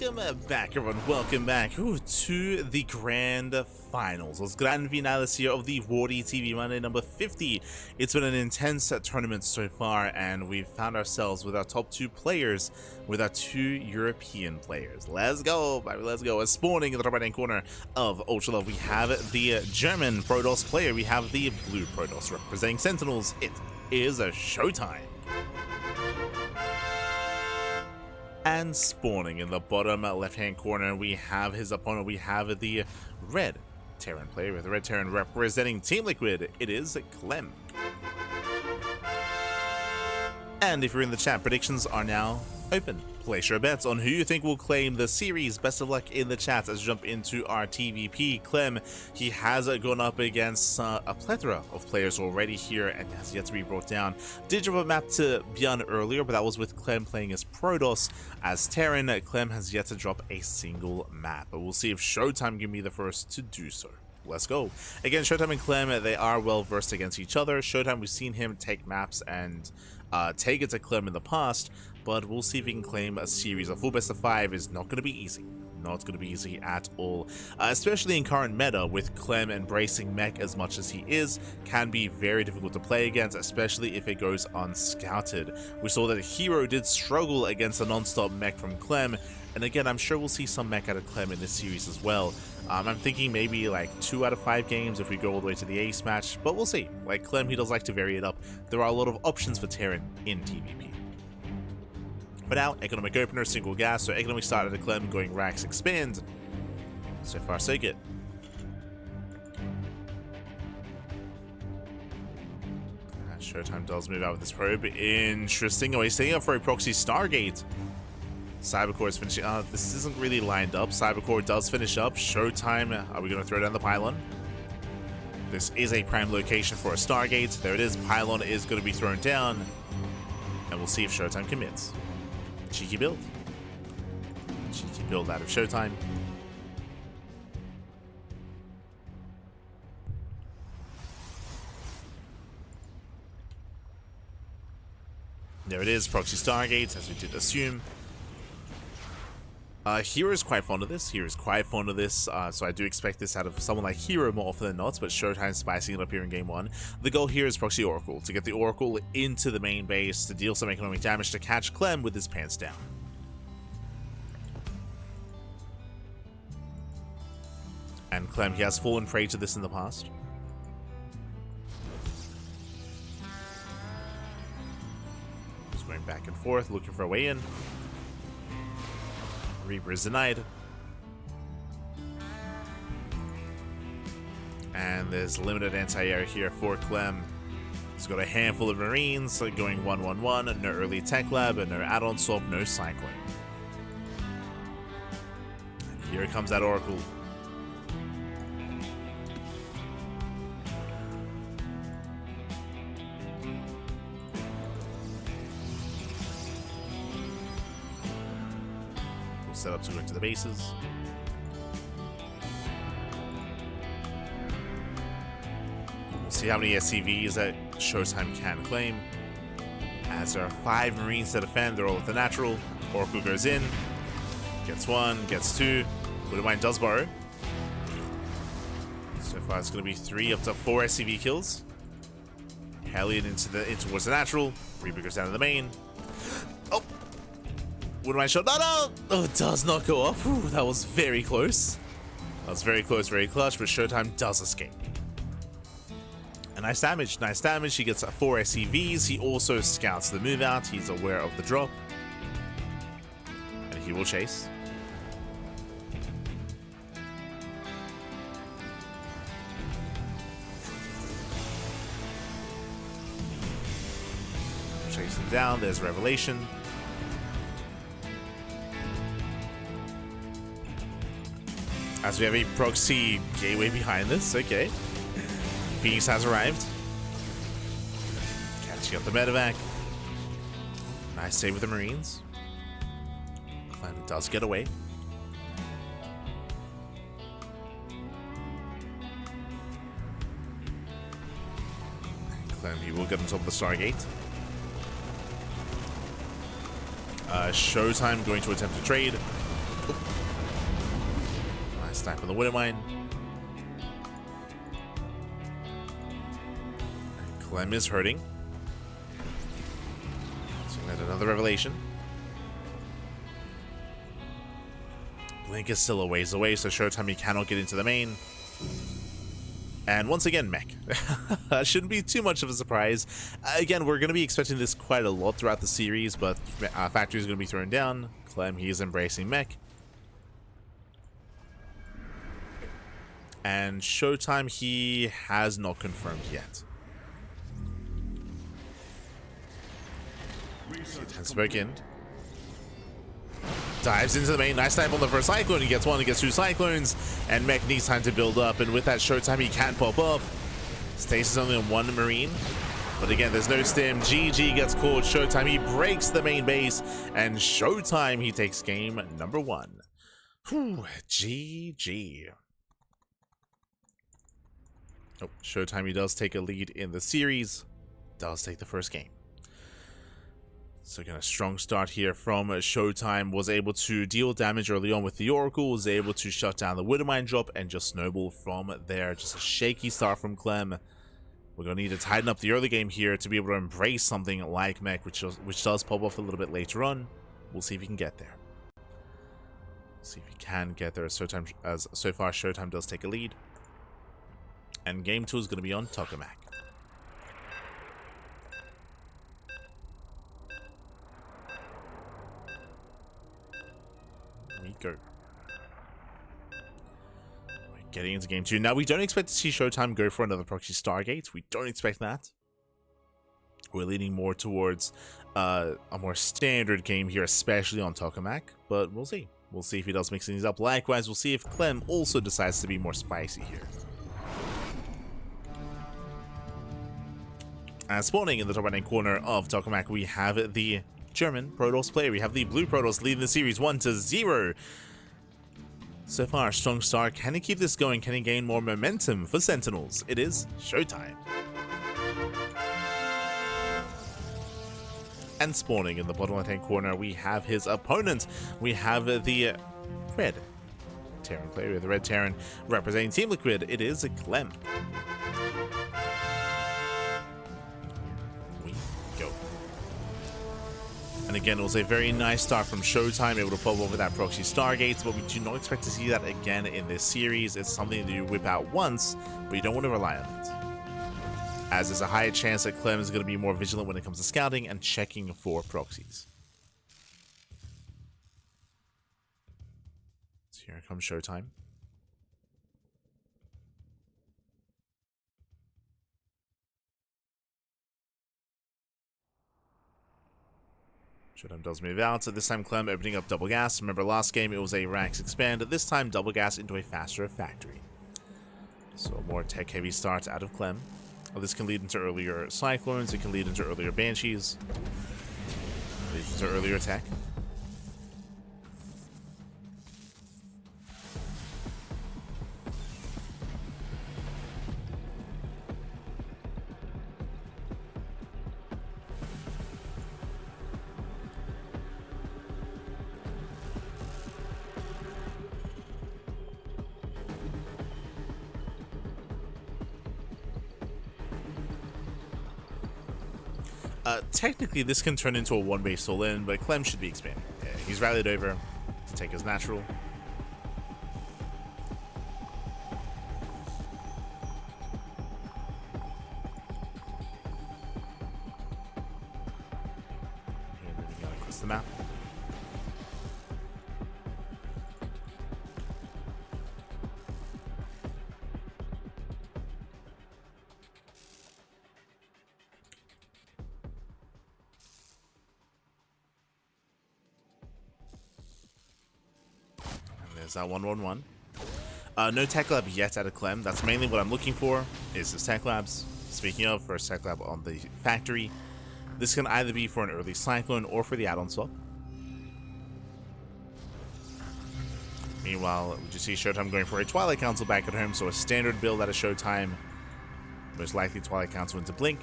Welcome back, everyone. Welcome back to the grand finals. Los grand finales here of the WardiTV Monday number 50. It's been an intense tournament so far, and we've found ourselves with our top two players, with our two European players. Let's go, baby, let's go. Spawning in the top right hand corner of Ultra Love, we have the German Protoss player. We have the blue Protoss representing Sentinels. It is a ShoWTimE. And spawning in the bottom left-hand corner, we have his opponent. We have the red Terran player with the red Terran representing Team Liquid. It is Clem. And if you're in the chat, predictions are now open. Place your bets on who you think will claim the series. Best of luck in the chat as we jump into our TvP. Clem, he has gone up against a plethora of players already here and has yet to be brought down. Did drop a map to Björn earlier, but that was with Clem playing as Protoss. As Terran, Clem has yet to drop a single map. But we'll see if ShoWTimE can be the first to do so. Let's go. Again, ShoWTimE and Clem, they are well versed against each other. ShoWTimE, we've seen him take maps and take it to Clem in the past, but we'll see if he can claim a series. A full best of 5 is not going to be easy. Not going to be easy at all. Especially in current meta, with Clem embracing mech as much as he is, can be very difficult to play against, especially if it goes unscouted. We saw that Hero did struggle against a non-stop mech from Clem, and again, I'm sure we'll see some mech out of Clem in this series as well. I'm thinking maybe like 2 out of 5 games if we go all the way to the ace match, but we'll see. Like Clem, he does like to vary it up. There are a lot of options for Terran in TvP. For now, economic opener, single gas, so economic started at Clem, going racks expand. So far, so good. ShoWTimE does move out with this probe. Interesting. Oh, he's setting up for a proxy Stargate. Cybercore is finishing. This isn't really lined up. Cybercore does finish up. ShoWTimE, are we going to throw down the pylon? This is a prime location for a Stargate. There it is. Pylon is going to be thrown down. And we'll see if ShoWTimE commits. Cheeky build. Cheeky build out of ShoWTimE. There it is. Proxy Stargate, as we did assume. Hero is quite fond of this. Hero is quite fond of this, so I do expect this out of someone like Hero more often than not, but ShoWTimE spicing it up here in game 1. The goal here is Proxy Oracle, to get the Oracle into the main base, to deal some economic damage, to catch Clem with his pants down. And Clem, he has fallen prey to this in the past. Just going back and forth, looking for a way in. Reaper is denied. And there's limited anti-air here for Clem. He's got a handful of Marines going 1-1-1, no early tech lab, and no add-on swap, no cycling. And here comes that Oracle. Set up to go into the bases. We'll see how many SCVs that ShoWTimE can claim. As there are 5 Marines to defend, they're all with the natural. Oracle goes in, gets 1, gets 2. Wouldn't does borrow. So far it's going to be 3 up to 4 SCV kills. Hellion in towards the natural. Reaper goes down to the main. Oh! Wouldn't shot. No! Oh, it does not go off. Ooh, that was very close. That was very close, very clutch, but ShoWTimE does escape. And nice damage, nice damage. He gets 4 SCVs. He also scouts the move out. He's aware of the drop. And he will chase. Chase him down. There's Revelation. As we have a proxy gateway behind this, okay. Phoenix has arrived. Catching up the medevac. Nice save with the Marines. Clem does get away. Clem, he will get on top of the Stargate. ShoWTimE going to attempt to trade. Oh, Nice snipe on the Widow Mine. Clem is hurting. So we had another revelation. Blink is still a ways away, so ShoWTimE cannot get into the main. And once again, mech. Shouldn't be too much of a surprise. Again, we're going to be expecting this quite a lot throughout the series, but Factory is going to be thrown down. Clem, he is embracing mech. And ShoWTimE, he has not confirmed yet. Intense break in. Dives into the main. Nice snipe on the first Cyclone. He gets one, he gets two Cyclones. And mech needs time to build up. And with that ShoWTimE, he can pop up. Stasis only on one Marine. But again, there's no stim. GG gets caught. ShoWTimE, he breaks the main base. And ShoWTimE, he takes game number 1. Whew, GG. Oh, ShoWTimE, he does take a lead in the series. Does take the first game. So again, a strong start here from ShoWTimE. Was able to deal damage early on with the Oracle, was able to shut down the Widow Mine drop, and just snowball from there. Just a shaky start from Clem. We're going to need to tighten up the early game here to be able to embrace something like mech, which does pop off a little bit later on. We'll see if he can get there. See if he can get there. So far, ShoWTimE does take a lead. And game 2 is going to be on Tokamak. We go. We're getting into game 2. Now, we don't expect to see ShoWTimE go for another proxy Stargate. We don't expect that. We're leaning more towards a more standard game here, especially on Tokamak. But we'll see. We'll see if he does mix things up. Likewise, we'll see if Clem also decides to be more spicy here. And spawning in the top right-hand corner of Tokamak, we have the German Protoss player. We have the blue Protoss leading the series 1-0. So far, a strong start. Can he keep this going? Can he gain more momentum for Sentinels? It is ShoWTimE. And spawning in the bottom left-hand corner, we have his opponent. We have the red Terran player, the red Terran representing Team Liquid. It is Clem. And again, it was a very nice start from ShoWTimE, able to pop over that proxy Stargates, but we do not expect to see that again in this series. It's something that you whip out once, but you don't want to rely on it, as there's a higher chance that Clem is going to be more vigilant when it comes to scouting and checking for proxies. So here comes ShoWTimE. ShoWTimE does move out. So this time Clem opening up double gas. Remember last game it was a ranks expand. This time double gas into a faster factory. So a more tech heavy start out of Clem. This can lead into earlier Cyclones. It can lead into earlier Banshees. Leads into earlier tech. Technically, this can turn into a one-base all-in, but Clem should be expanding. Yeah, he's rallied over to take his natural. Here, moving out across the map. There's that 1-1-1. No tech lab yet out of Clem. That's mainly what I'm looking for, is his tech labs. Speaking of, first tech lab on the factory. This can either be for an early Cyclone or for the add-on swap. Meanwhile, we just see ShoWTimE going for a Twilight Council back at home, so a standard build out of ShoWTimE. Most likely Twilight Council into Blink.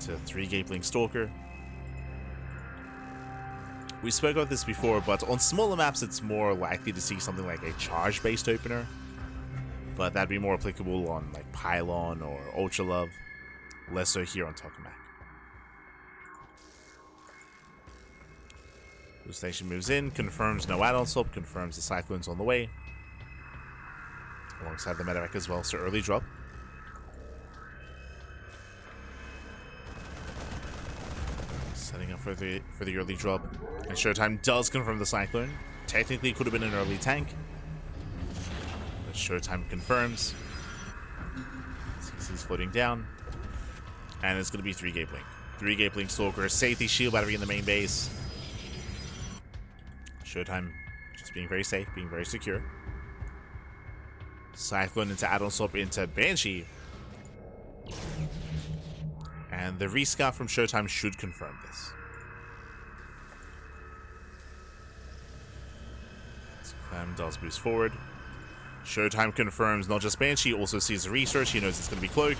To 3 Gate Blink Stalker. We spoke about this before, but on smaller maps, it's more likely to see something like a charge-based opener. But that'd be more applicable on like Pylon or Ultra Love, less so here on Tokamak. The station moves in, confirms no add-on swap, confirms the Cyclone's on the way. Alongside the medevac as well, so early drop. Setting up for the early drop. And ShoWTimE does confirm the Cyclone. Technically it could have been an early tank. But ShoWTimE confirms. CC's floating down. And it's going to be 3-gate blink. 3-gate blink Stalker, safety shield battery in the main base. ShoWTimE just being very safe, being very secure. Cyclone into add-on swap into Banshee. And the rescout from ShoWTimE should confirm this. So Clem does boost forward. ShoWTimE confirms not just Banshee, also sees the research. He knows it's going to be Cloak.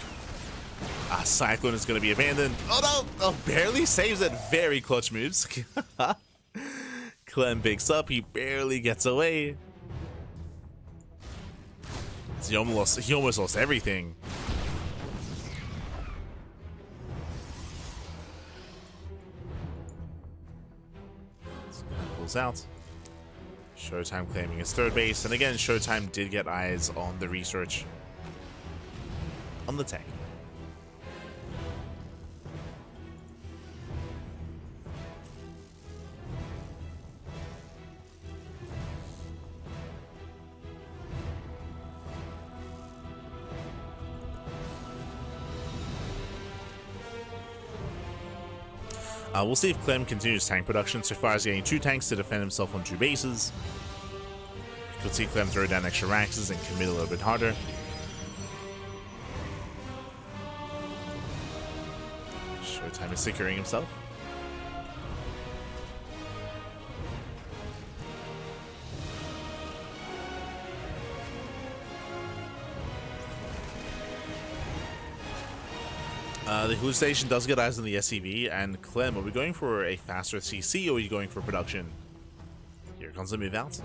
Cyclone is going to be abandoned. Oh no! Oh, barely saves it. Very clutch moves. Clem picks up. He barely gets away. He almost lost everything. Pulls out. ShoWTimE claiming his third base, and again, ShoWTimE did get eyes on the research on the tech. We'll see if Clem continues tank production. So far as getting 2 tanks to defend himself on 2 bases. We'll see Clem throw down extra Raxes and commit a little bit harder. ShoWTimE is securing himself. The hallucination does get eyes on the SCV, and Clem, are we going for a faster CC or are you going for production? Here comes the move out.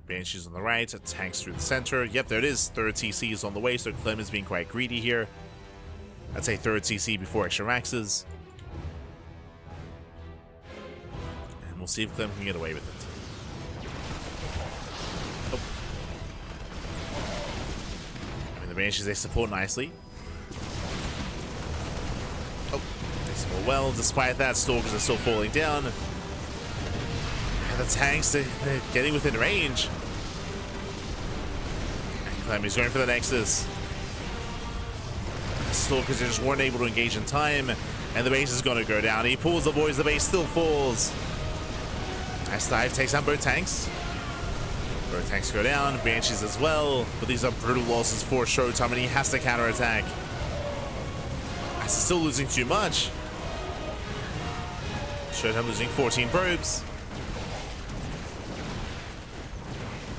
Banshee's on the right, tanks through the center. Yep, there it is. Third CC is on the way, so Clem is being quite greedy here. I'd say third CC before extra maxes. And we'll see if Clem can get away with it. The Banshees, they support nicely. Oh, they support well. Despite that, Stalkers are still falling down. And the tanks, they're getting within range. And Clem is going for the Nexus. Stalkers just weren't able to engage in time. And the base is going to go down. He pulls the boys, the base still falls. Nice dive, takes out both tanks. Both tanks go down, Banshees as well, but these are brutal losses for ShoWTimE, and he has to counterattack. He's still losing too much. ShoWTimE losing 14 probes.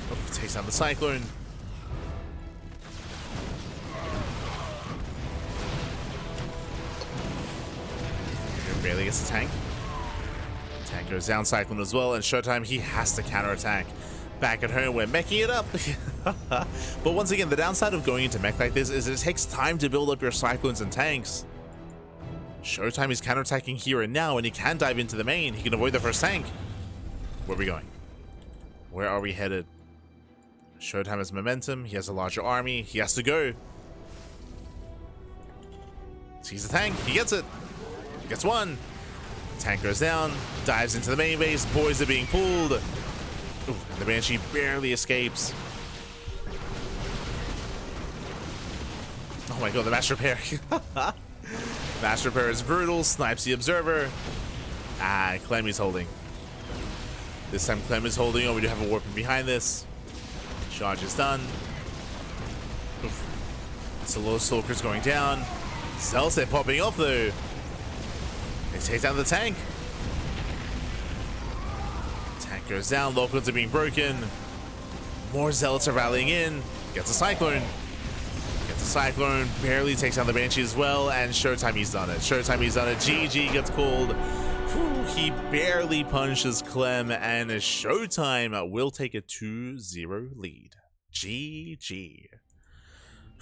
Oh, takes out the Cyclone. Barely gets the tank. Tank goes down, Cyclone as well, and ShoWTimE, he has to counterattack. Back at home, we're meching it up. But once again, the downside of going into mech like this is it takes time to build up your Cyclones and tanks. ShoWTimE is counterattacking here and now, and he can dive into the main. He can avoid the first tank. Where are we going? Where are we headed? ShoWTimE has momentum. He has a larger army. He has to go. Sees the tank. He gets it. Gets one. Tank goes down. Dives into the main base. Boys are being pulled. Ooh, the Banshee barely escapes. Oh my god, the Master Repair. Master Repair is brutal, snipes the Observer. Clem is holding. This time Clem is holding. Oh, we do have a Warping behind this. Charge is done. Oof. Solo Stalker's going down. Cells, they're popping off though. They take down the tank. Goes down, locals are being broken. More Zealots are rallying in. Gets a Cyclone. Gets a Cyclone barely takes down the Banshee as well, and ShoWTimE, he's done it. ShoWTimE, he's done it. GG gets called. Whew, he barely punishes Clem, and ShoWTimE will take a 2-0 lead. GG.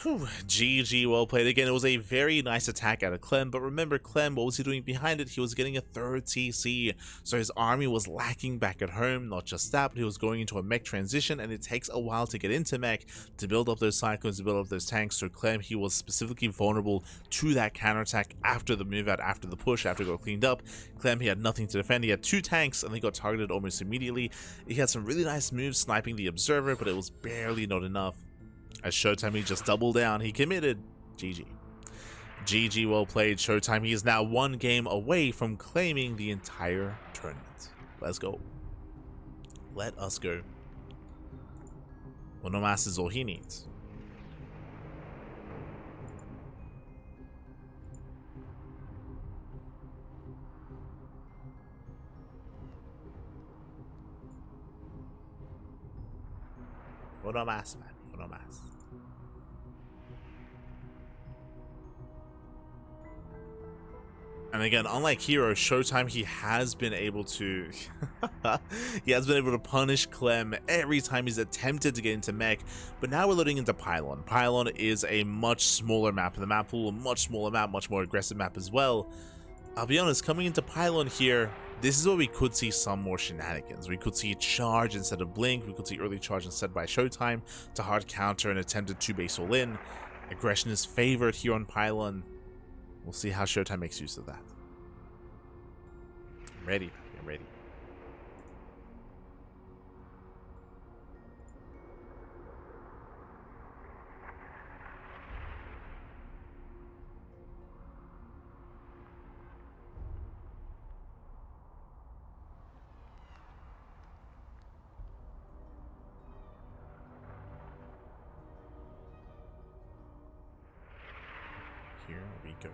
Whew, GG, well played. Again, it was a very nice attack out of Clem, but remember, Clem, what was he doing behind it? He was getting a third TC, so his army was lacking back at home. Not just that, but he was going into a mech transition, and it takes a while to get into mech, to build up those cyclones, to build up those tanks. So Clem, he was specifically vulnerable to that counterattack after the move out, after the push, after it got cleaned up. Clem, he had nothing to defend. He had 2 tanks, and they got targeted almost immediately. He had some really nice moves sniping the observer, but it was barely not enough. As ShoWTimE just doubled down, he committed. GG. GG, well played. ShoWTimE, he is now 1 game away from claiming the entire tournament. Let's go. Let us go. Well, no mass is all he needs. Well, no mass, man. Well, no mass. And again, unlike Hero, ShoWTimE, he has been able to punish Clem every time he's attempted to get into mech. But now we're loading into Pylon. Pylon is a much smaller map. The map pool, a much smaller map, much more aggressive map as well. I'll be honest, coming into Pylon here, this is where we could see some more shenanigans. We could see charge instead of blink. We could see early charge instead by ShoWTimE to hard counter an attempted 2-base all-in. Aggression is favored here on Pylon. We'll see how ShoWTimE makes use of that. I'm ready. I'm ready. Here we go.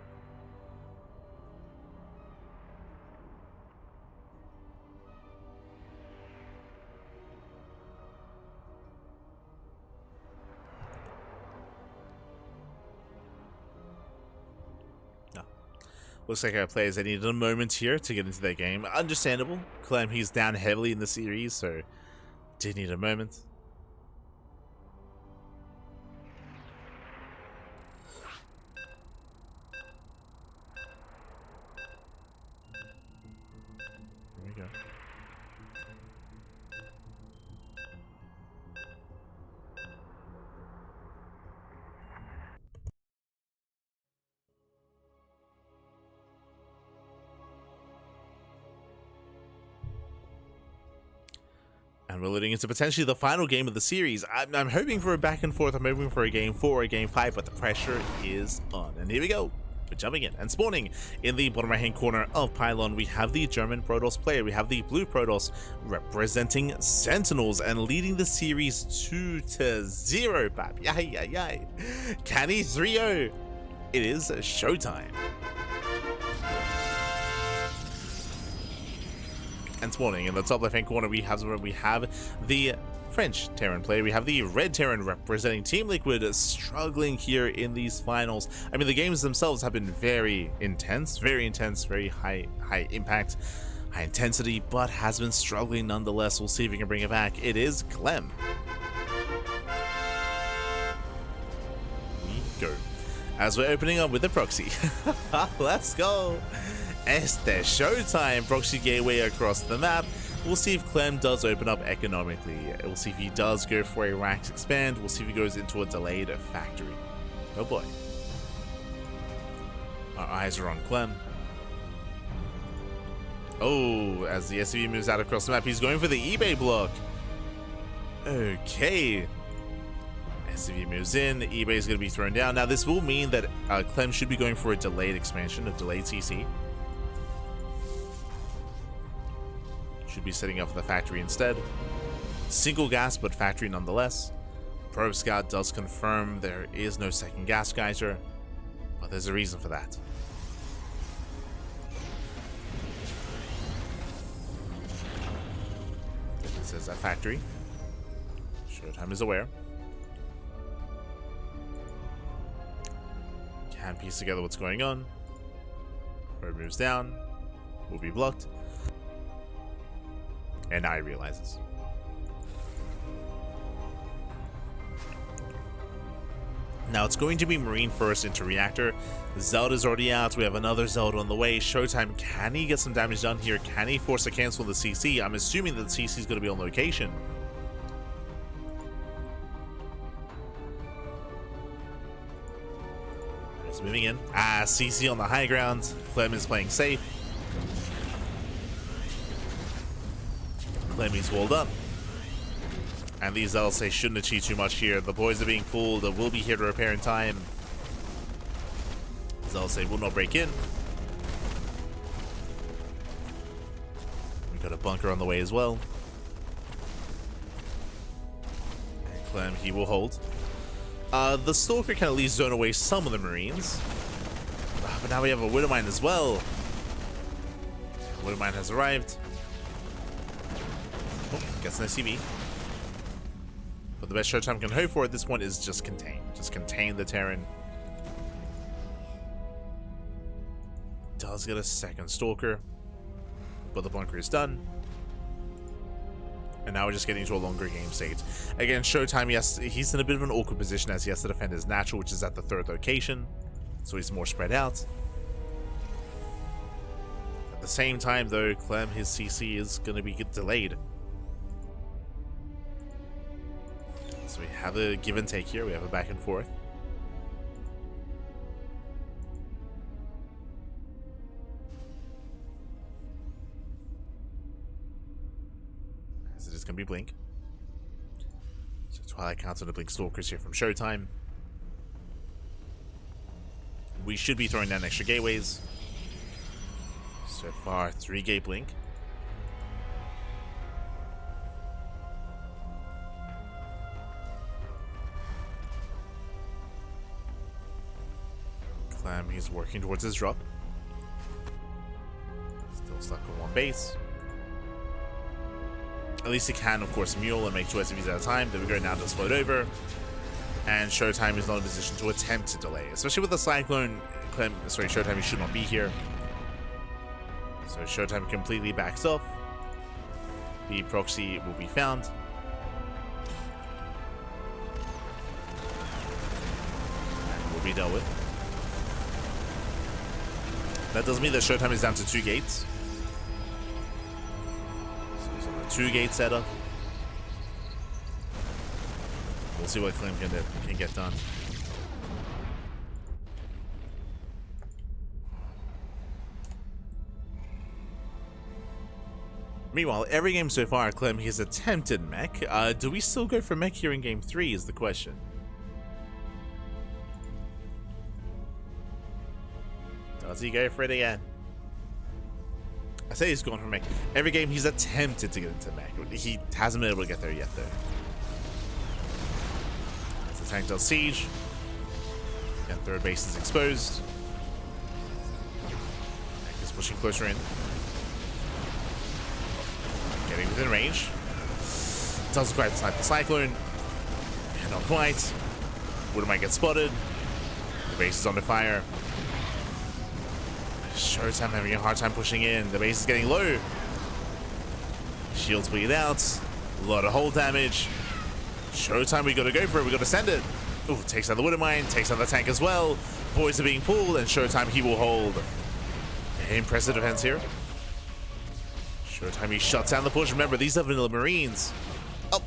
Looks like our players, they needed a moment here to get into their game. Understandable. Clem, he's down heavily in the series, so did need a moment. Here we go. And we're leading into potentially the final game of the series. I'm hoping for a back and forth. I'm hoping for a game 4 or a game 5, but the pressure is on. And here we go. We're jumping in and spawning in the bottom right hand corner of Pylon. We have the German Protoss player. We have the blue Protoss representing Sentinels and leading the series 2-0, pap. Yay, yay, yay. Can he 3-0? It is ShoWTimE. And spawning in the top left hand corner, we have the French Terran player. We have the red Terran representing Team Liquid, struggling here in these finals. I mean, the games themselves have been very intense, very high impact, high intensity, but has been struggling nonetheless. We'll see if we can bring it back. It is Clem. We go. As we're opening up with the proxy. Let's go. Este ShoWTimE proxy gateway across the map. We'll see if Clem does open up economically. We'll see if he does go for a Rax expand. We'll see if he goes into a delayed factory. Oh boy. Our eyes are on Clem. Oh, as the SCV moves out across the map, he's going for the eBay block. Okay. SCV moves in, eBay is going to be thrown down. Now this will mean that Clem should be going for a delayed expansion, a delayed CC. Should be setting up the factory instead. Single gas, but factory nonetheless. Probe Scout does confirm there is no second gas geyser, but there's a reason for that. It says that factory. ShoWTimE is aware. Can piece together what's going on. Road moves down. Will be blocked. And now he realizes. Now it's going to be Marine first into Reactor. Zelda's already out. We have another Zelda on the way. ShoWTimE, can he get some damage done here? Can he force a cancel the CC? I'm assuming that the CC is going to be on location. He's moving in. CC on the high ground. Clem is playing safe. Clem is walled up. And these LSA shouldn't achieve too much here. The boys are being pulled. They will be here to repair in time. LSA will not break in. We got a bunker on the way as well. And Clem, he will hold. The Stalker can at least zone away some of the Marines. But now we have a Widowmine as well. Widowmine has arrived. Oh, gets an SCV. But the best ShoWTimE can hope for at this point is just contain. Just contain the Terran. Does get a second Stalker. But the bunker is done. And now we're just getting into a longer game stage. Again, ShoWTimE, yes, he's in a bit of an awkward position as he has to defend his natural, which is at the 3rd location. So he's more spread out. At the same time, though, Clem, his CC is going to be delayed. So we have a give and take here. We have a back and forth. As it is going to be Blink. So Twilight counts on the Blink Stalkers here from ShoWTimE. We should be throwing down extra gateways. So far, 3 gate Blink. Clem, he's working towards his drop. Still stuck on one base. At least he can, of course, mule and make 2 SCVs at a time. Then we go now to float over. And ShoWTimE is not in a position to attempt to delay. Especially with the Cyclone, ShoWTimE, he should not be here. So ShoWTimE completely backs off. The proxy will be found. And will be dealt with. That does mean that ShoWTimE is down to 2 gates. So he's on a 2-gate setup. We'll see what Clem can get done. Meanwhile, every game so far, Clem, he has attempted mech. Do we still go for mech here in game 3 is the question. Does he go for it again? I say he's going for mech. Every game he's attempted to get into mech. He hasn't been able to get there yet, though. As the tank does siege. And 3rd base is exposed. Tank is pushing closer in. Getting within range. Doesn't quite snipe the Cyclone. And not quite. Widowmine get spotted. The base is under fire. ShoWTimE having a hard time pushing in. The base is getting low. Shields bleed out. A lot of hull damage. ShoWTimE, we gotta go for it. We gotta send it. Ooh, takes out the Widowmine. Takes out the tank as well. Boys are being pulled, and ShoWTimE, he will hold. Impressive defense here. ShoWTimE, he shuts down the push. Remember, these are vanilla Marines. Oh,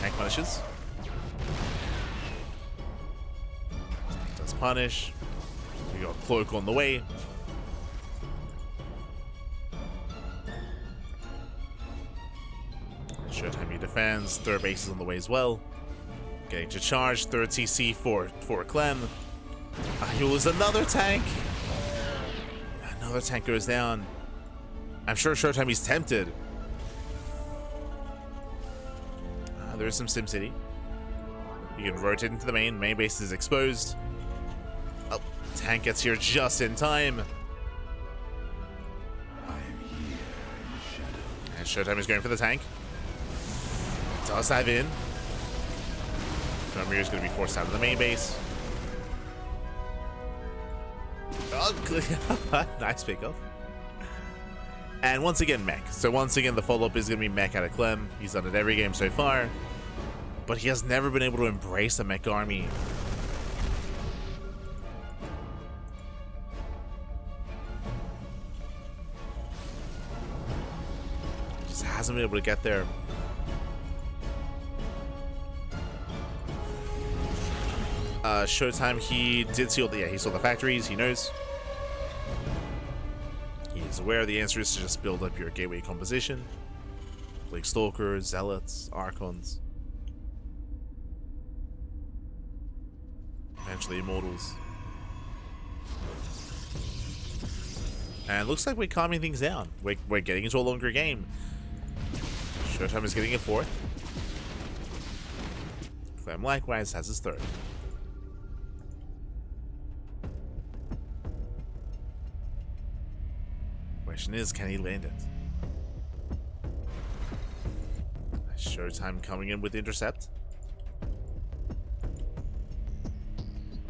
tank punishes. Tank does punish. We got Cloak on the way. ShoWTimE defends. 3rd base is on the way as well. Getting to charge. 3rd CC for Clem. He was another tank. Another tank goes down. I'm sure ShoWTimE is tempted. There is some SimCity. You can rotate into the main. Main base is exposed. Oh, tank gets here just in time. And ShoWTimE is going for the tank. Does dive in. Namir is going to be forced out of the main base. Oh, nice pickup. And once again, mech. So once again, the follow-up is going to be mech out of Clem. He's done it every game so far. But he has never been able to embrace the mech army. He just hasn't been able to get there. ShoWTimE, he did see all the, he saw the factories, he knows. He's aware the answer is to just build up your gateway composition. Like Stalkers, Zealots, Archons. Eventually Immortals. And looks like we're calming things down. We're getting into a longer game. ShoWTimE is getting a 4th. Clem likewise has his 3rd. Question is, can he land it? ShoWTimE coming in with the intercept.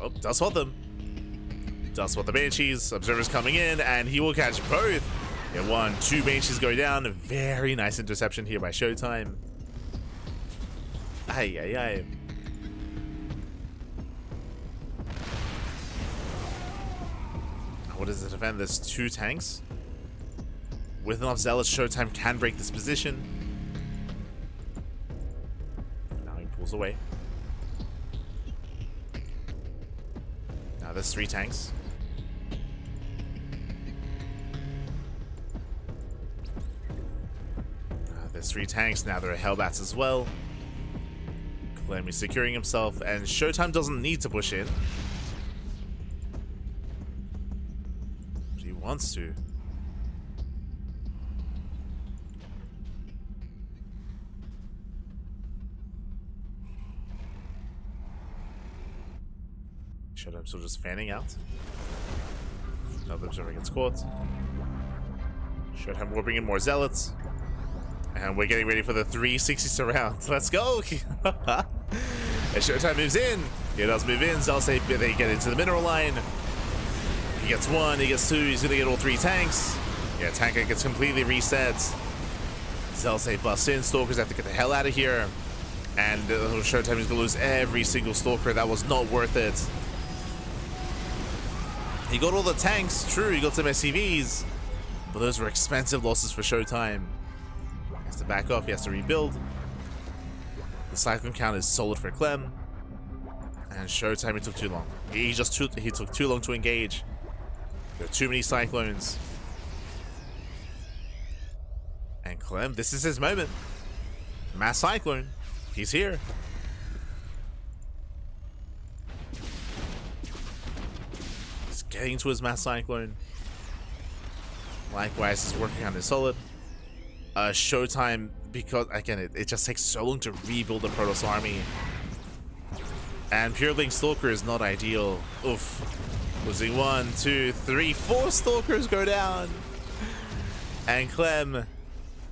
Oh, does spot them. Does spot the Banshees. Observers coming in, and he will catch both. Yeah, 1, 2 Banshees go down. Very nice interception here by ShoWTimE. Ay, ay, ay. What does it defend? There's 2 tanks. With enough Zealots, ShoWTimE can break this position. Now he pulls away. Now there's 3 tanks. There's 3 tanks. Now there are Hellbats as well. Clem is securing himself, and ShoWTimE doesn't need to push in. But he wants to. ShoWTimE still just fanning out. Another observer gets caught. ShoWTimE warping in more Zealots. And we're getting ready for the 360 surround. Let's go! And ShoWTimE moves in. He does move in. Zealots, they get into the mineral line. He gets 1, he gets 2, he's gonna get all 3 tanks. Yeah, tanker gets completely reset. Zealots, they bust in. Stalkers have to get the hell out of here. And ShoWTimE is gonna lose every single Stalker. That was not worth it. He got all the tanks, true, he got some SCVs, but those were expensive losses for ShoWTimE. He has to back off, he has to rebuild. The cyclone count is solid for Clem. And ShoWTimE, it took too long. He took too long to engage. There are too many cyclones. And Clem, this is his moment. Mass cyclone, he's here. Getting to his mass cyclone. Likewise, he's working on his solid. ShoWTimE, because again, it just takes so long to rebuild the Protoss army. And Pure Link Stalker is not ideal. Oof. Losing 1, 2, 3, 4 Stalkers go down. And Clem,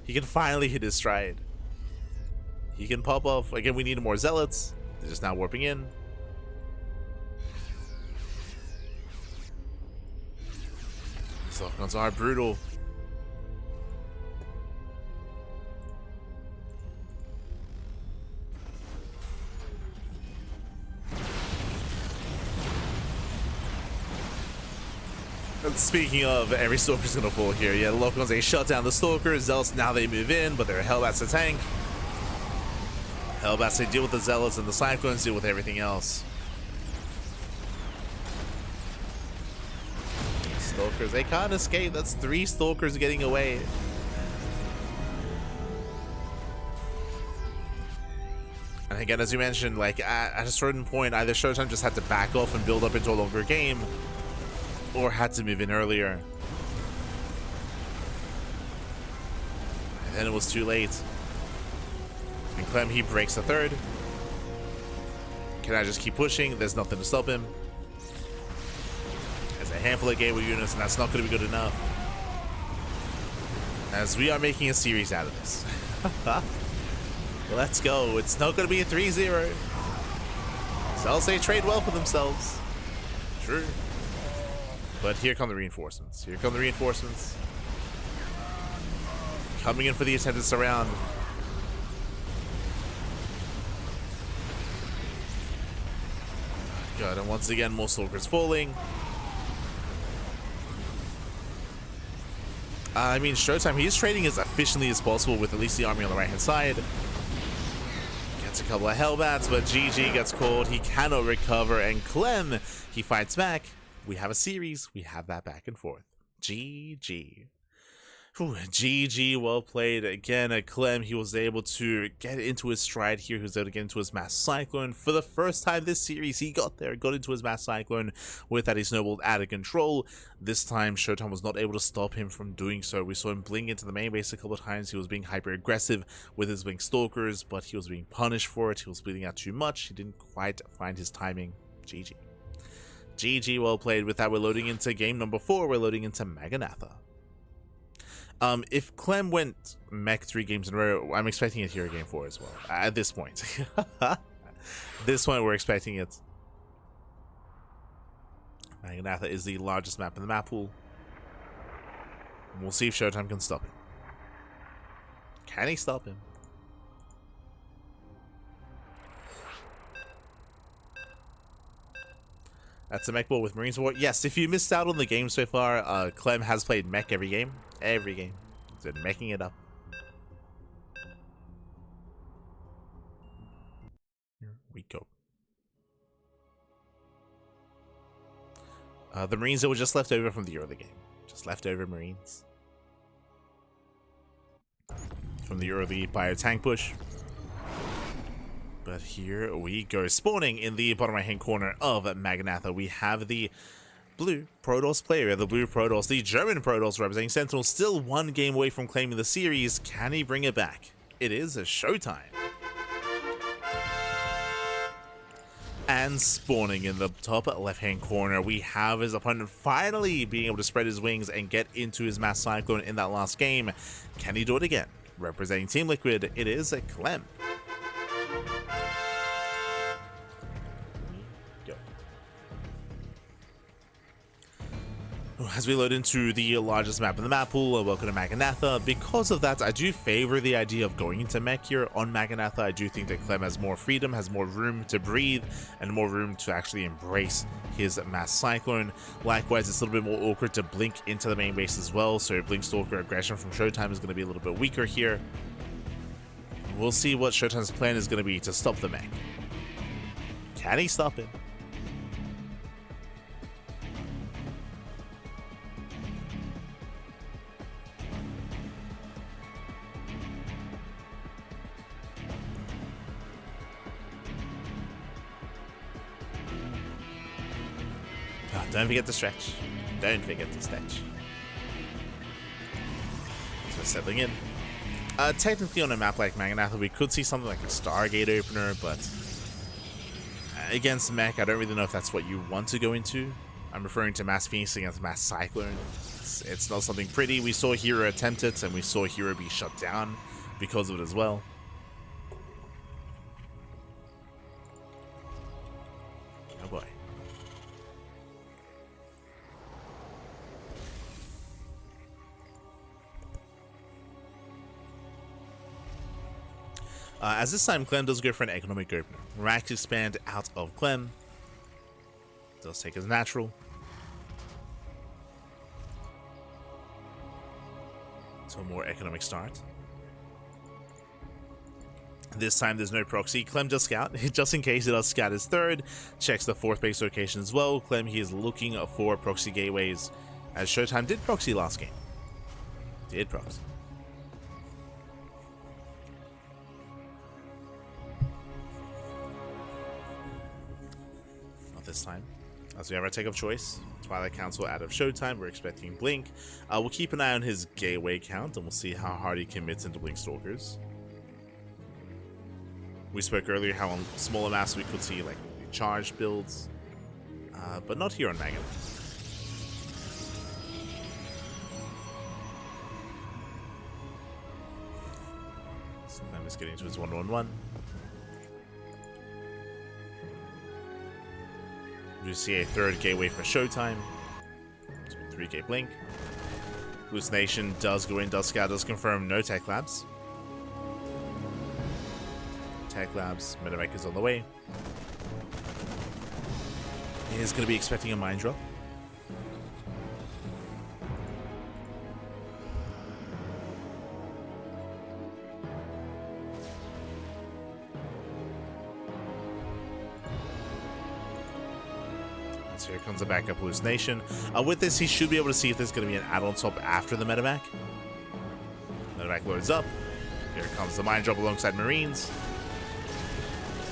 he can finally hit his stride. He can pop off. Again, we need more Zealots. They're just now warping in. Lock-ons are brutal. And speaking of, every Stalker's gonna fall here. Yeah, the lock-ons, they shut down the Stalkers. Zealots, now they move in, but they're Hellbats to tank. Hellbats, they deal with the Zealots, and the Cyclones deal with everything else. Stalkers, they can't escape. That's 3 Stalkers getting away. And again, as you mentioned, like at a certain point, either ShoWTimE just had to back off and build up into a longer game, or had to move in earlier. And then it was too late. And Clem, he breaks the 3rd. Can I just keep pushing? There's nothing to stop him. There's a handful of gateway units, and that's not going to be good enough. As we are making a series out of this. Let's go. It's not going to be a 3-0. So I'll say trade well for themselves. True. But here come the reinforcements. Here come the reinforcements. Coming in for the attempted surround. God, and once again, more Stalkers falling. I mean, ShoWTimE, he's trading as efficiently as possible with at least the army on the right-hand side. Gets a couple of Hellbats, but GG gets caught. He cannot recover, and Clem, he fights back. We have a series. We have that back and forth. GG. Whew, GG, well played. Again, Clem, he was able to get into his stride here. He was able to get into his Mass Cyclone. For the first time this series, he got into his Mass Cyclone. With that, he snowballed out of control. This time, ShoWTimE was not able to stop him from doing so. We saw him blink into the main base a couple of times. He was being hyper-aggressive with his Blink Stalkers, but he was being punished for it. He was bleeding out too much. He didn't quite find his timing. GG. GG, well played. With that, we're loading into game number 4. We're loading into Maganatha. If Clem went mech 3 games in a row, I'm expecting it here in game 4 as well. At this point. This point, we're expecting it. Maganatha is the largest map in the map pool. And we'll see if ShoWTimE can stop him. Can he stop him? That's a mech ball with Marine support. Yes, if you missed out on the game so far, Clem has played mech every game. Every game. He's been meching it up. Here we go. The Marines that were just left over from the early game. Just leftover Marines. From the early bio-tank push. But here we go. Spawning in the bottom right hand corner of Maganatha, we have the blue Protoss player, the blue Protoss, the German Protoss representing Sentinel, still 1 game away from claiming the series. Can he bring it back? It is a ShoWTimE. And spawning in the top left hand corner, we have his opponent finally being able to spread his wings and get into his Mass Cyclone in that last game. Can he do it again? Representing Team Liquid, it is a Clem. As we load into the largest map in the map pool, welcome to Maganatha. Because of that, I do favor the idea of going into mech here on Maganatha. I do think that Clem has more freedom, has more room to breathe, and more room to actually embrace his Mass Cyclone. Likewise, it's a little bit more awkward to blink into the main base as well, so Blink Stalker aggression from ShoWTimE is going to be a little bit weaker here. We'll see what ShoWTimE's plan is going to be to stop the mech. Can he stop it? Don't forget to stretch. Don't forget to stretch. So settling in. Technically on a map like Maganatha, we could see something like a Stargate opener, but against mech, I don't really know if that's what you want to go into. I'm referring to Mass Phoenix against Mass Cyclone. It's not something pretty. We saw Hero attempt it, and we saw Hero be shut down because of it as well. Oh boy. As this time, Clem does go for an economic opener. Rax expand out of Clem. Does take as natural. So a more economic start. This time there's no proxy. Clem does scout, just in case it does scout his third. Checks the 4th base location as well. Clem, he is looking for proxy gateways, as ShoWTimE did proxy last game. Did proxy. This time, as we have our take of choice. Twilight Council out of ShoWTimE. We're expecting Blink. We'll keep an eye on his gateway count, and we'll see how hard he commits into Blink Stalkers. We spoke earlier how on smaller maps we could see like charge builds, but not here on Magan. So now he's getting into his 1-1-1. We see a 3rd gateway for ShoWTimE. 3k blink. Hallucination does go in, does scout, does confirm no tech labs. Tech labs, medevac is on the way. He is going to be expecting a mine drop. So here comes the backup hallucination. With this, he should be able to see if there's going to be an add-on top after the medevac. Medevac loads up. Here comes the mine drop alongside Marines.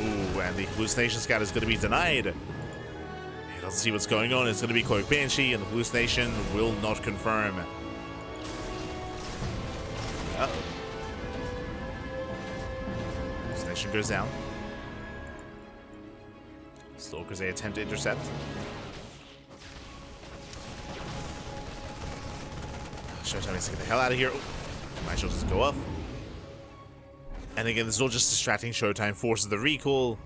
Ooh, and the hallucination scout is going to be denied. He doesn't see what's going on. It's going to be Cloak Banshee, and the hallucination will not confirm. Uh-oh. Hallucination goes down. Stalkers, they attempt to intercept. ShoWTimE needs to get the hell out of here. My shields just go up. And again, this is all just distracting. ShoWTimE forces the recall.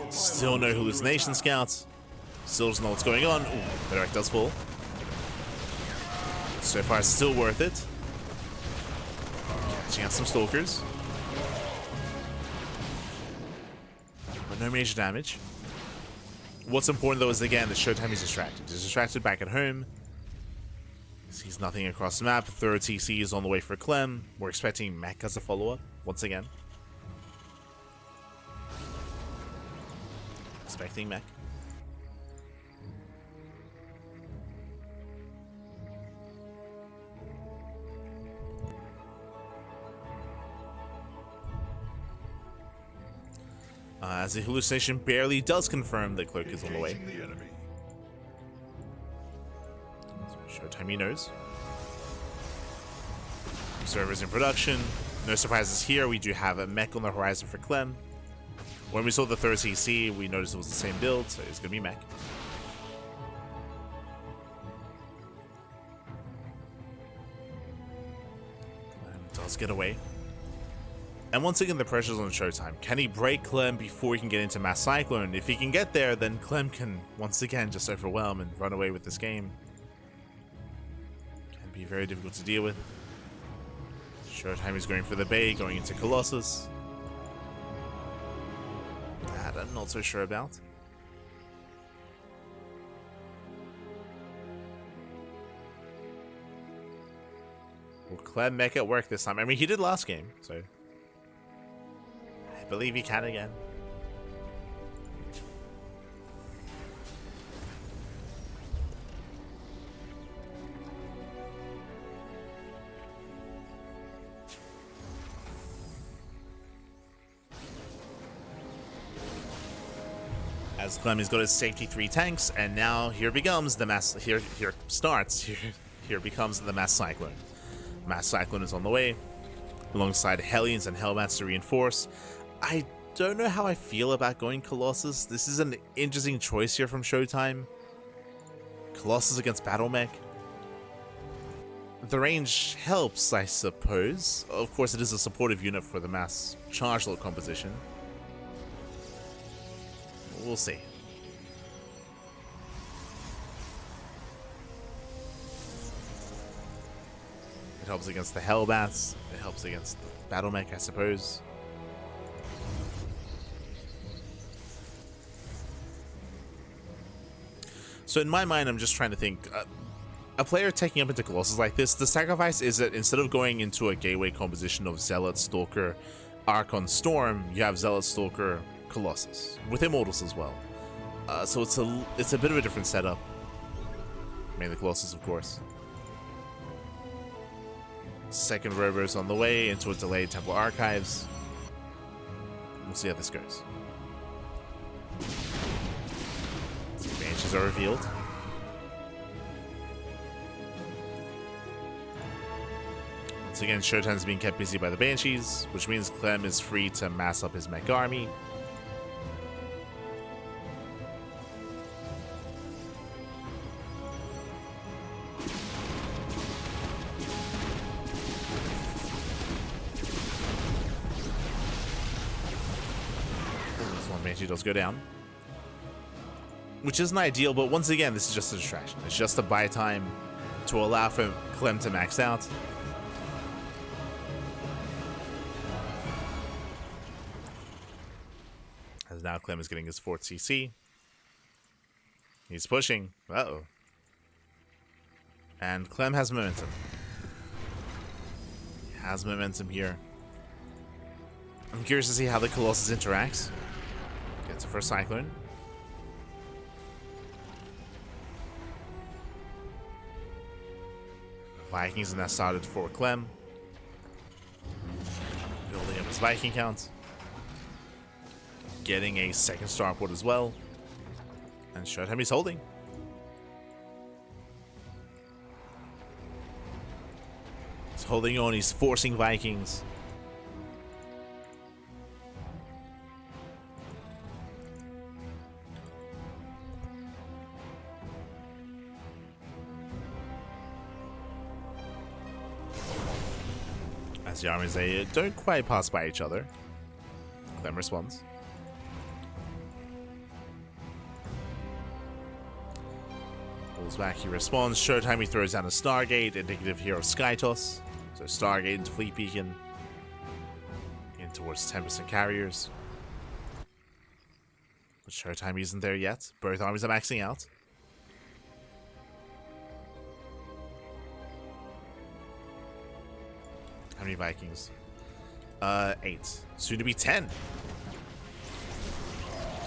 Still no hallucination scouts. Still doesn't know what's going on. Ooh, medevac does fall. So far, still worth it. Catching out some stalkers. But no major damage. What's important though is again that ShoWTimE is distracted. He's distracted back at home. Sees nothing across the map. Third TC is on the way for Clem. We're expecting Mech as a follow-up once again. Expecting Mech. As the hallucination barely does confirm that Cloak is on the way. ShoWTimE knows. Servers in production. No surprises here. We do have a mech on the horizon for Clem. When we saw the third CC, we noticed it was the same build, so it's going to be mech. Clem does get away. And once again, the pressure's on ShoWTimE. Can he break Clem before he can get into Mass Cyclone? If he can get there, then Clem can once again just overwhelm and run away with this game. Be very difficult to deal with. ShoWTimE is going for the Bay, going into Colossus. That I'm not so sure about. Will Clem make it work this time? I mean, he did last game, so I believe he can again. As Clem has got his safety 3 tanks, and now here becomes the mass. Here becomes the Mass Cyclone. Mass Cyclone is on the way, alongside Hellions and Hellbats to reinforce. I don't know how I feel about going Colossus. This is an interesting choice here from ShoWTimE. Colossus against Battle Mech. The range helps, I suppose. Of course, it is a supportive unit for the mass charge load composition. We'll see. It helps against the Hellbats. It helps against the Battle Mech, I suppose. So in my mind, I'm just trying to think. A player taking up into Colossus like this, the sacrifice is that instead of going into a gateway composition of Zealot, Stalker, Archon, Storm, you have Zealot, Stalker, Colossus, with Immortals as well. So it's a bit of a different setup. Mainly Colossus, of course. Second Robo's on the way into a delayed Temple Archives. We'll see how this goes. Banshees are revealed. Once again, ShoWTimE is being kept busy by the Banshees, which means Clem is free to mass up his mech army. Banshee does go down. which isn't ideal, but once again, this is just a distraction. It's just to buy time to allow for Clem to max out. As now Clem is getting his 4th CC. He's pushing. Uh-oh. And Clem has momentum. He has momentum here. I'm curious to see how the Colossus interacts. Gets a first Cyclone. Vikings and that started for Clem. Building up his Viking count. Getting a 2nd starport as well. And ShoWTimE is holding. He's holding on, he's forcing Vikings. As the armies, they don't quite pass by each other. Clem responds. Pulls back, he responds. ShoWTimE throws down a Stargate, indicative here of Skytoss. So Stargate into Fleet Beacon. In towards 10% carriers. But ShoWTimE isn't there yet. Both armies are maxing out. How many Vikings? 8. Soon to be 10.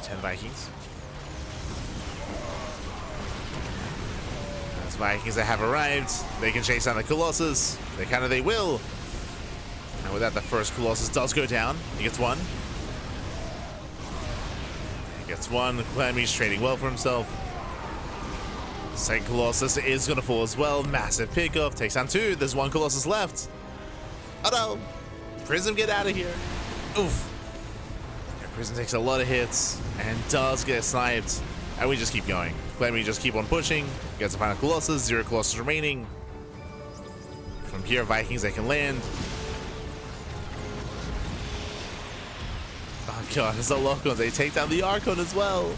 10 Vikings. As Vikings that have arrived, they can chase down the Colossus. They will. And with that, the first Colossus does go down. He gets 1. He gets 1. Clemmy's trading well for himself. Second Colossus is going to fall as well. Massive pickoff. Takes down 2. There's 1 Colossus left. Oh no! Prism, get out of here! Oof! Yeah, Prism takes a lot of hits and does get sniped. And we just keep going. Clemmy just keep on pushing. Gets a final Colossus. 0 Colossus remaining. From here, Vikings, they can land. Oh god, there's a lock-on. They take down the Archon as well.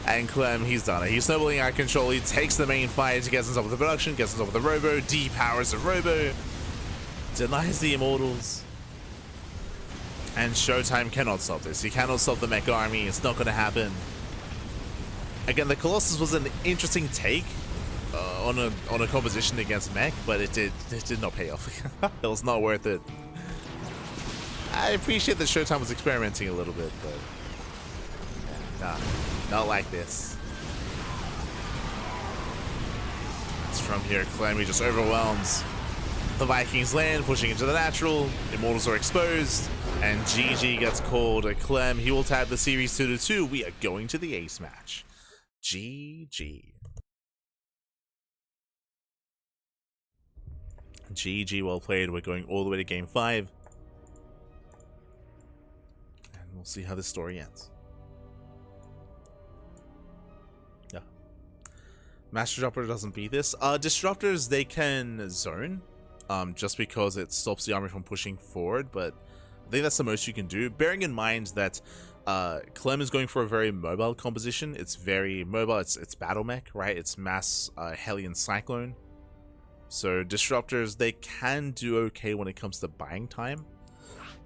And Clem, he's done it. He's snowballing out of control. He takes the main fight. He gets on top of the production. Gets on top of the Robo. Depowers the Robo. Denies the Immortals. And ShoWTimE cannot stop this. He cannot stop the mech army. It's not going to happen. Again, the Colossus was an interesting take on a composition against mech, but it did not pay off. It was not worth it. I appreciate that ShoWTimE was experimenting a little bit, but nah, not like this. It's from here, Clem, he just overwhelms. The Vikings land, pushing into the natural. Immortals are exposed, and GG gets called. Clem, he will tab the series 2-2. We are going to the ace match. GG. GG, well played. We're going all the way to game 5. And we'll see how this story ends. Yeah. Master Disruptor doesn't beat this. Disruptors, they can zone. Just because it stops the army from pushing forward, but I think that's the most you can do. Bearing in mind that Clem is going for a very mobile composition. It's very mobile. It's battle mech, right? It's mass Hellion Cyclone. So disruptors, they can do okay when it comes to buying time.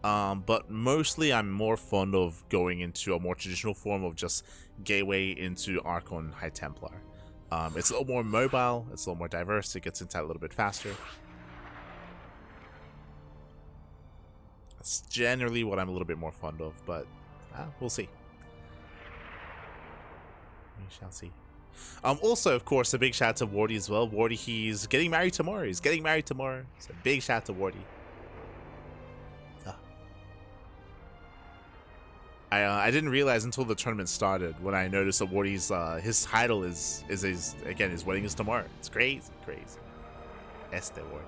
But mostly I'm more fond of going into a more traditional form of just gateway into Archon High Templar. It's a little more mobile. It's a little more diverse. It gets into that a little bit faster. That's generally what I'm a little bit more fond of, but we'll see. We shall see. Also, of course, a big shout out to Wardi as well. Wardi, he's getting married tomorrow. He's getting married tomorrow. So a big shout out to Wardi. I didn't realize until the tournament started when I noticed that Wardi's his title is again, his wedding is tomorrow. It's crazy, crazy. Este Wardi.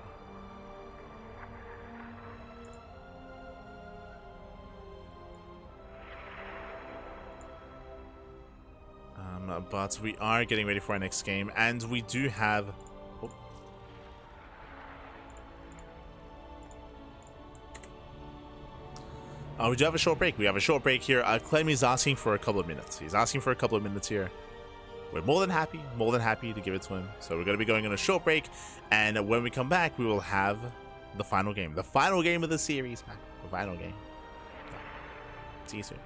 But we are getting ready for our next game, and we do have... we do have a short break. We have a short break here. Clem is asking for a couple of minutes. He's asking for a couple of minutes here. we're more than happy to give it to him. So we're going to be going on a short break, and when we come back, we will have the final game of the series, man. The final game. See you soon.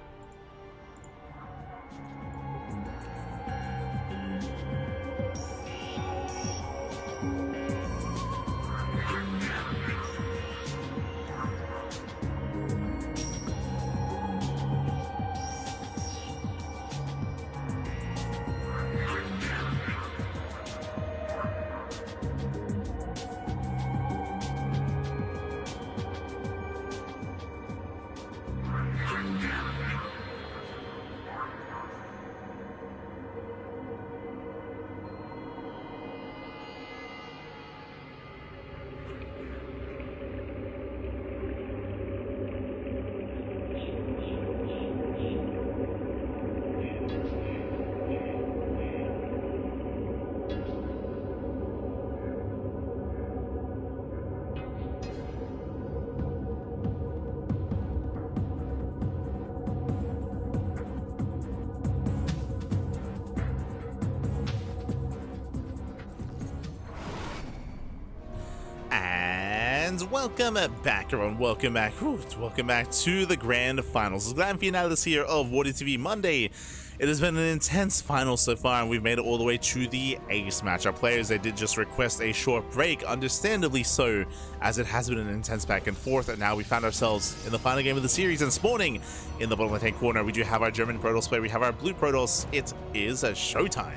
Welcome back, everyone. Welcome back. Welcome back to the grand finals, the grand finale this year of WardiTV Monday. It has been an intense final so far, and we've made it all the way to the ace match. Our players, they did just request a short break, understandably so, as it has been an intense back and forth, and now we found ourselves in the final game of the series, and spawning in the bottom left-hand corner, we do have our German Protoss player, we have our blue Protoss. It is a ShoWTimE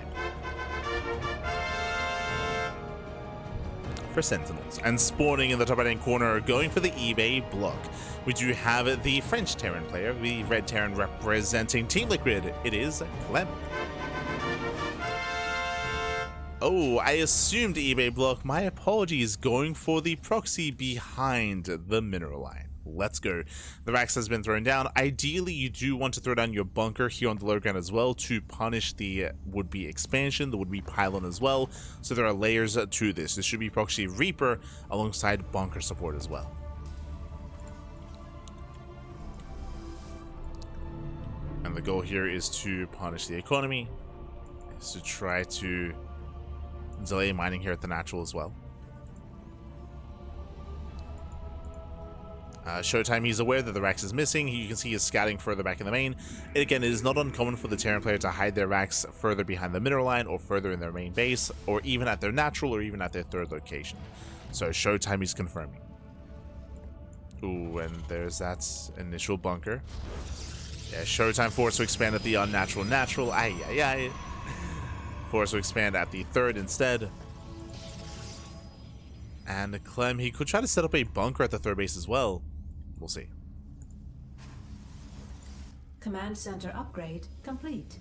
for Sentinels, and spawning in the top right-hand corner, going for the eBay block, we do have the French Terran player, the red Terran representing Team Liquid. It is Clem. Oh, I assumed eBay block. My apologies. Going for the proxy behind the mineral line. Let's go. The Rax has been thrown down. Ideally, you do want to throw down your bunker here on the low ground as well to punish the would-be expansion, the would-be pylon as well. So there are layers to this. This should be proxy Reaper alongside bunker support as well. And the goal here is to punish the economy, is to try to delay mining here at the natural as well. ShoWTimE, he's aware that the Rax is missing. You can see he's scouting further back in the main. And again, it is not uncommon for the Terran player to hide their Rax further behind the mineral line, or further in their main base, or even at their natural, or even at their third location. So ShoWTimE is confirming. Ooh, and there's that initial bunker. Yeah, ShoWTimE forced to expand at the unnatural natural. Aye, aye, aye. Forced to expand at the third instead. And Clem, he could try to set up a bunker at the third base as well. We'll see. Command center upgrade complete.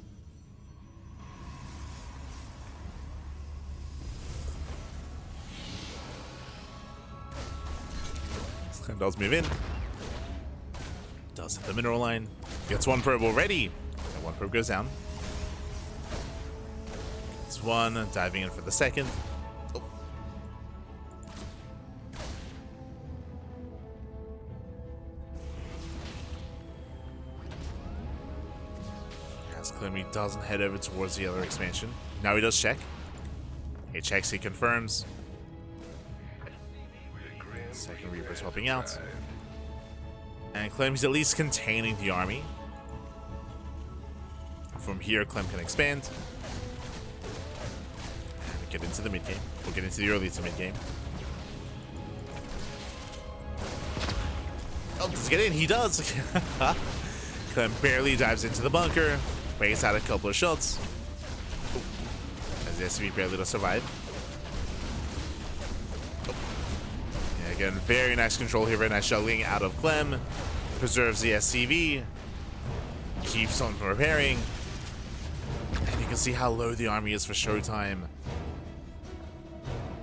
Clem does move in. Does hit the mineral line. Gets one probe already. And one probe goes down. Gets one, diving in for the second. Clem, he doesn't head over towards the other expansion. Now he does check. He checks, he confirms. Second Reaper swapping out. And Clem is at least containing the army. From here, Clem can expand. And get into the mid game. We'll get into the early to mid game. Oh, does he get in? He does! Clem barely dives into the bunker. Waits out a couple of shots. Ooh. As the SCV barely does survive. Oh. Yeah, again, very nice control here. Very nice juggling out of Clem. Preserves the SCV. Keeps on repairing. And you can see how low the army is for ShoWTimE.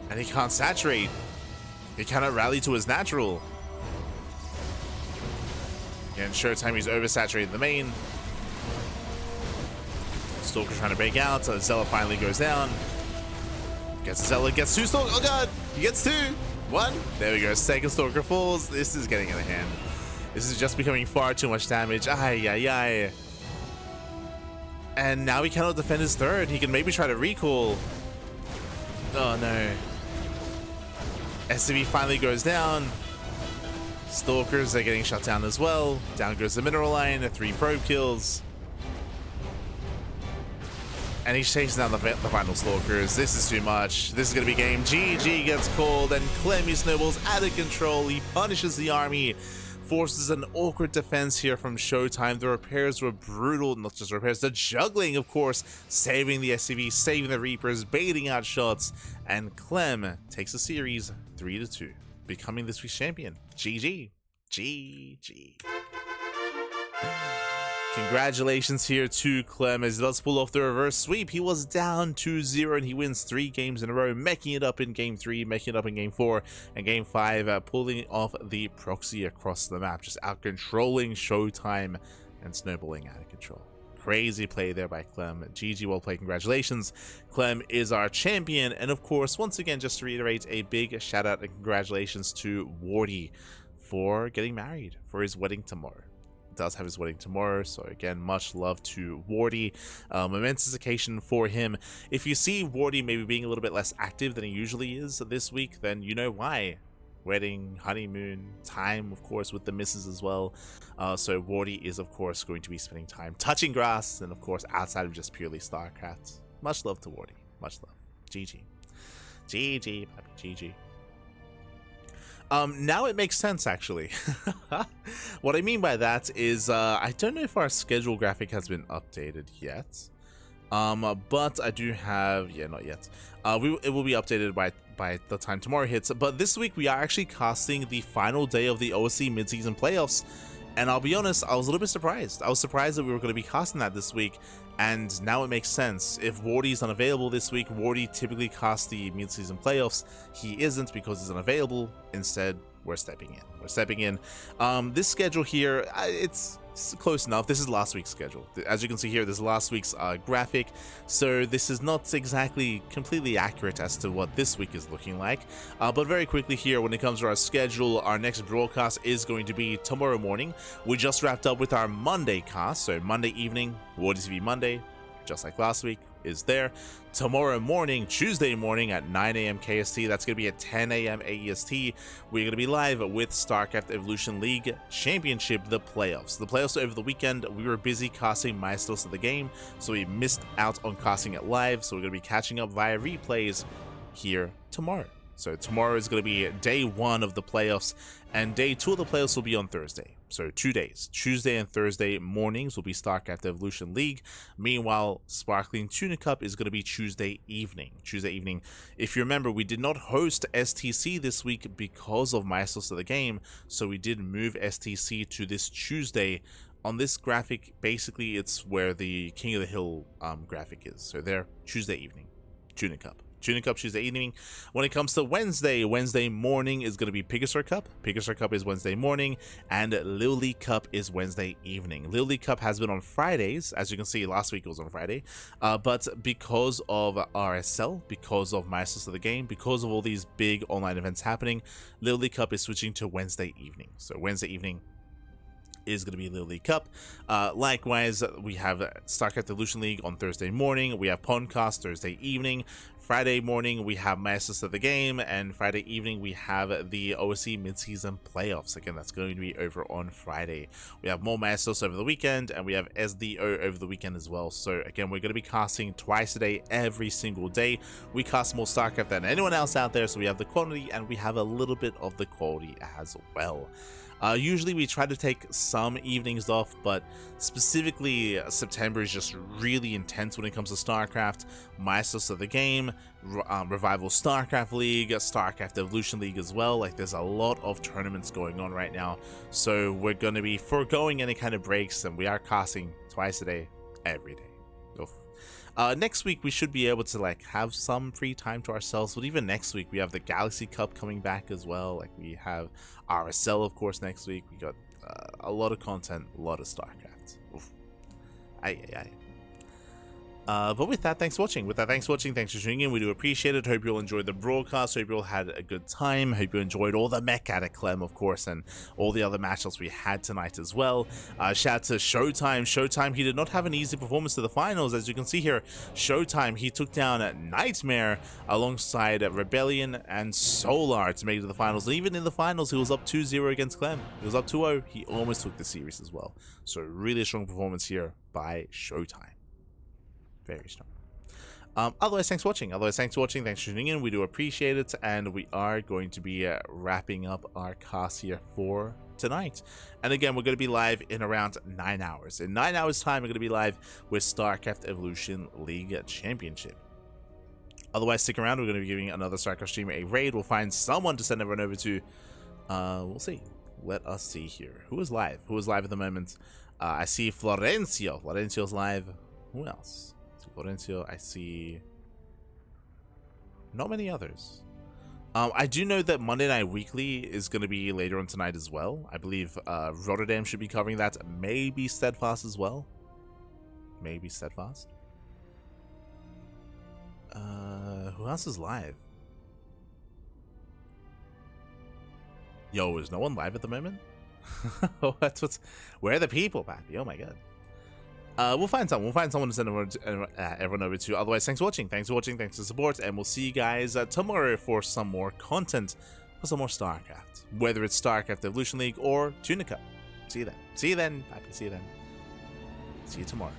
And he can't saturate. He cannot rally to his natural. Again, ShoWTimE, he's oversaturated the main. Stalker trying to break out. So Zella finally goes down. Gets Zella, gets two Stalker. Oh god! He gets two! One. There we go. Second Stalker falls. This is getting out of hand. This is just becoming far too much damage. Ay, ay, ay. And now he cannot defend his third. He can maybe try to recall. Oh no. SCV finally goes down. Stalkers are getting shut down as well. Down goes the mineral line, 3 probe kills. And he's chasing down the final Stalkers. This is too much. This is going to be game. GG gets called, and Clem snowballs out of control. He punishes the army, forces an awkward defense here from ShoWTimE. The repairs were brutal. Not just repairs, the juggling, of course, saving the SCV, saving the Reapers, baiting out shots. And Clem takes the series 3-2, becoming this week's champion. GG. GG. Congratulations here to Clem as he does pull off the reverse sweep. He was down 2-0 and he wins 3 games in a row, making it up in game 3, making it up in game 4, and game 5, pulling off the proxy across the map, just out controlling ShoWTimE and snowballing out of control. Crazy play there by Clem. GG, well played. Congratulations. Clem is our champion. And of course, once again, just to reiterate, a big shout out and congratulations to Wardi for getting married, for his wedding tomorrow. Does have his wedding tomorrow, so again, much love to Wardi. Momentous occasion for him. If you see Wardi maybe being a little bit less active than he usually is this week, then you know why. Wedding, honeymoon, time, of course, with the missus as well. So Wardi is, of course, going to be spending time touching grass, and of course, outside of just purely StarCraft. Much love to Wardi. Much love. GG. GG, papi, GG. Now it makes sense, actually. What I mean by that is, I don't know if our schedule graphic has been updated yet. But I do have, yeah, not yet. It will be updated by the time tomorrow hits. But this week we are actually casting the final day of the OSC mid-season playoffs. And I'll be honest, I was a little bit surprised. I was surprised that we were going to be casting that this week. And now it makes sense. If Wardi is unavailable this week, Wardi typically casts the mid-season playoffs. He isn't because he's unavailable. Instead, we're stepping in. We're stepping in. This schedule here, it's close enough. This is last week's schedule. As you can see here, this is last week's graphic. So this is not exactly completely accurate as to what this week is looking like. But very quickly here, when it comes to our schedule, our next broadcast is going to be tomorrow morning. We just wrapped up with our Monday cast. So Monday evening, WardiTV Monday, just like last week, is there. Tomorrow morning, Tuesday morning at 9 AM KST, that's going to be at 10 AM AEST, we're going to be live with StarCraft Evolution League Championship, the playoffs. The playoffs over the weekend, we were busy casting milestones of the game, so we missed out on casting it live, so we're going to be catching up via replays here tomorrow. So tomorrow is going to be day 1 of the playoffs, and day 2 of the playoffs will be on Thursday. So 2 days. Tuesday and Thursday mornings will be StarCraft Evolution League. Meanwhile, Sparkling Tuna Cup is going to be Tuesday evening. Tuesday evening. If you remember, we did not host STC this week because of milestones of the game, so we did move STC to this Tuesday. On this graphic, basically, it's where the King of the Hill graphic is. So there, Tuesday evening, Tuna Cup. Tuna Cup Tuesday evening. When it comes to Wednesday morning is going to be Pigasus Cup. Pigasus Cup is Wednesday morning, and Lily Cup is Wednesday evening. Lily Cup has been on Fridays. As you can see, last week it was on Friday. But because of RSL, because of Masters of the Game, because of all these big online events happening, Lily Cup is switching to Wednesday evening. So Wednesday evening is going to be Lily Cup. Likewise, we have StarCraft Evolution League on Thursday morning. We have Pondcast Thursday evening. Friday morning, we have Masters of the Game. And Friday evening, we have the OSC Mid-Season Playoffs. Again, that's going to be over on Friday. We have more Masters over the weekend, and we have SDO over the weekend as well. So again, we're going to be casting twice a day, every single day. We cast more StarCraft than anyone else out there, so we have the quantity, and we have a little bit of the quality as well. Usually we try to take some evenings off, but specifically September is just really intense when it comes to StarCraft. Masters of the Game, Revival StarCraft League, StarCraft Evolution League as well. Like, there's a lot of tournaments going on right now, so we're going to be foregoing any kind of breaks, and we are casting twice a day, every day. Oof. Next week we should be able to like have some free time to ourselves, but even next week we have the Galaxy Cup coming back as well. Like, we have RSL, of course, next week. We got a lot of content, a lot of StarCraft. Oof. But with that, thanks for watching. Thanks for tuning in. We do appreciate it. Hope you all enjoyed the broadcast. Hope you all had a good time. Hope you enjoyed all the mech out of Clem, of course, and all the other matchups we had tonight as well. Shout out to ShoWTimE. ShoWTimE, he did not have an easy performance to the finals. As you can see here, ShoWTimE, he took down Nightmare alongside Rebellion and Solar to make it to the finals. And even in the finals, he was up 2-0 against Clem. He was up 2-0. He almost took the series as well. So really strong performance here by ShoWTimE. Very strong. Otherwise, thanks for watching. Thanks for tuning in. We do appreciate it, and we are going to be wrapping up our cast here for tonight. And again, we're going to be live in around 9 hours. In 9 hours' time, we're going to be live with StarCraft Evolution League Championship. Otherwise, stick around. We're going to be giving another StarCraft streamer a raid. We'll find someone to send everyone over to. We'll see. Let us see here. Who is live? Who is live at the moment? I see Florencio. Florencio's live. Who else? Florencio, I see not many others. I do know that Monday Night Weekly is going to be later on tonight as well. I believe Rotterdam should be covering that. Maybe Steadfast as well. Maybe Steadfast. Who else is live? Yo, is no one live at the moment? Where are the people, Pappy? Oh my god. We'll find someone. We'll find someone to send everyone over to. Otherwise, thanks for watching. Thanks for the support, and we'll see you guys tomorrow for some more content, for some more StarCraft. Whether it's StarCraft Evolution League or Tunica. See you then. See you then, Pappy. See you then. See you tomorrow.